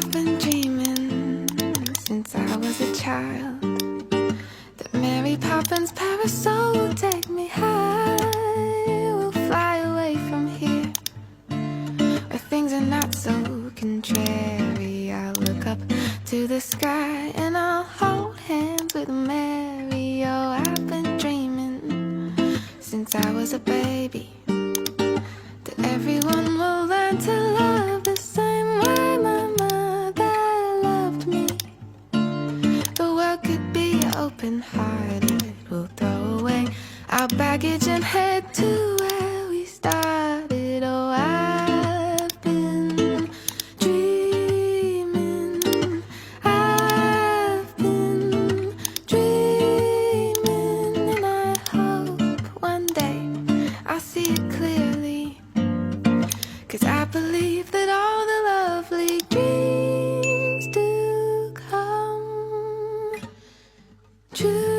I've been dreaming since I was a child that Mary Poppins' parasol will take me high. We'll fly away from here where things are not so contrary. I'll look up to the sky and I'll hold hands with Mary. Oh, I've been dreaming since I was a baby that everyone will learn to love the same way my mother loved me. The world could be open-hearted. We'll throw away our baggage and head to where we started. Oh, I've been dreaming. I've been dreaming, and I hope one day I'll see it clearly. 'Cause I believe that all the lovely dreams do come true.